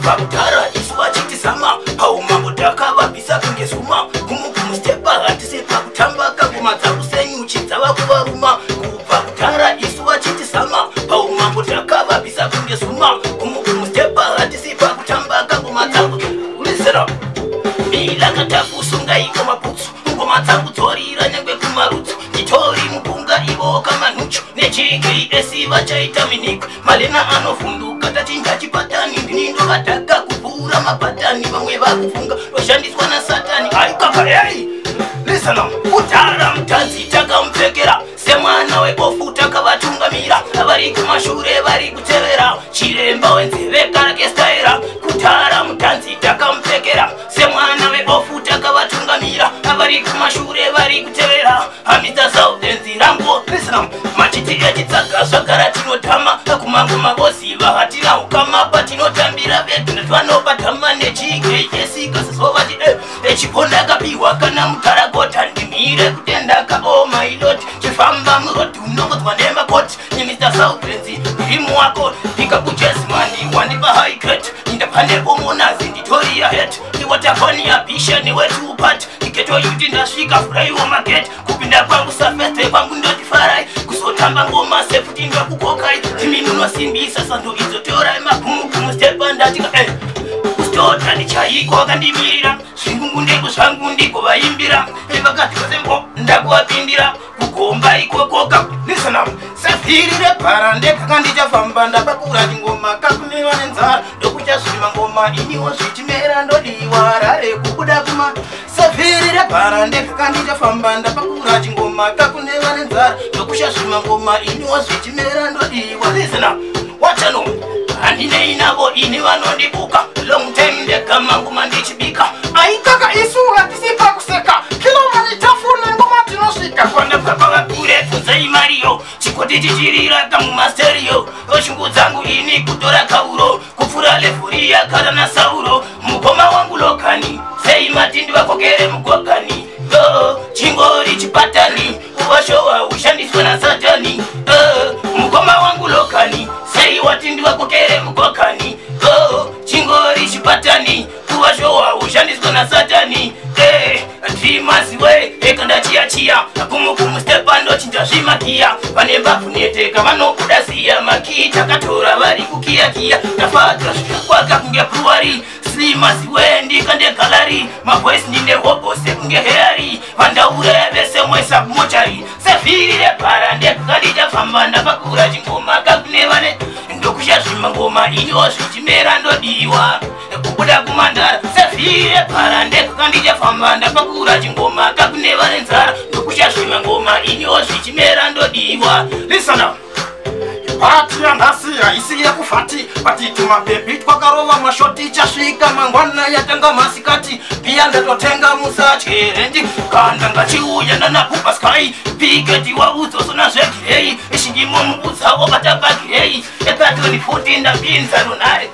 Bakutara iswa chiti sama Paumambo takava bisa kunge suma Kumukumu stepa hatise pakutamba Kaguma takusenyu chitava kuvaruma Bakutara iswa chiti sama Paumambo takava bisa kunge suma Kumukumu stepa hatise pakutamba Kaguma takusenyu Listen up Mila katakusunga iko maputsu Ngoma takutorira nyangwe kumarutsu Chitori mupunga ivo kama nuchu Nechiki esiva chaita miniko Malena anofunduka tachinja chipatani Ndinindo vataka kupura mapatani Vamwe vakufunga vashandiswa na satani Aikaka hey Listen up Kutara mtanzi takamupfekera Semwana wekofu takavatungamira Vari kumashure vari kutevera Chiremba wenzeve karakestaira Kutara mtanzi takamupfekera Semwana wekofu takavatungamira Vari kumashure vari kutevera Hamita saudenzi rambo Listen up Machiti echitsaka zvakara tinotama Kumangu mabosi vahatina ukama Patinotambira vetu netwanopatama Nechike yesikasasova Echipona kapiwa kana mutaragota Ndimire kutendaka oh my lord Chifamba muroti unongodzwa nemakoti Ni Mr. Saudenzi Ndirimu wako Ndikakujesmani wandipa high grade Ndapande omonazi nditoria head Niwatafani ya pisha ni wetu upati Niketo yuti ndashika furai wa market Kupinda kwangu safete kwangu ndoti farai Kusotamba ngoma sefuti ndwa kukokai Timinuno simbi sasa ndo izotora Makumu kumustepa ndatika Kustota ni chaiko wakandimirira Shingungu ndiko shangu ndiko vaimbira Evakati kazembo ndakuwapindira Kukomba ikokoka Listen up Safirire parande kakandija famba Ndapakura jingoma kakunewa nenzara Dokucha swima ngoma iniwa swichimera ndodiwa Rare kukuda kuma Safirire parande kakandija famba Ndapakura jingoma kakunewa nenzara Dokucha swima ngoma iniwa swichimera ndodiwa Listen up Wachano Andine inavo ini vanondibuka Long time ndeka manguma ndichibika Aikaka isu hatisipa kuseka Kilo manitafune ngoma tinosika Kwanda papa kure funzai Mario Chikoti chichirira kamu masterio Oshungu zangu ini kutora kauro Kufura lefuria kara na sauro Mukoma wangu lokani Sei matindi wakokere mkwakani Chingori chipatani Uwashowa ushandiswa na satani Mukoma wangu lokani Sei watindi wakokere mkwakani Chingori chipatani Uwashowa ushandiswa na satani Ndimasiwe ekanda chia Akumukumu stepando chinja shimakia Vanemba kuneteka vanokudasiya Makita katora vari kukia Tafadra kwaka kunge pruwari Slimasiwe ndikande kalari Maboys ninde hobose kunge heari Vandaure vese mwesa kumochari Sefirire parande kukadija famba Ndapakura jingoma kakunevane Ndokusha shima ngoma iniwa swichimera ndodiwa Kukuda kumandara Sefirire parande kukandija famba Ndapakura jingoma kakunevane nzara Ndokusha shima ngoma iniwa swichimera ndodiwa Listen up Pati ya ndasiya isi ya kufati Patituma bebi twakarova mashoti Chashika mangwana ya tanga masikati Pia ndatotenga musacherendi Kanda ngachiuya na napupa sky Pigeti wa uzo sona shekirei Ishingimo mbuza obata bagirei Eka 2014 na binza lunare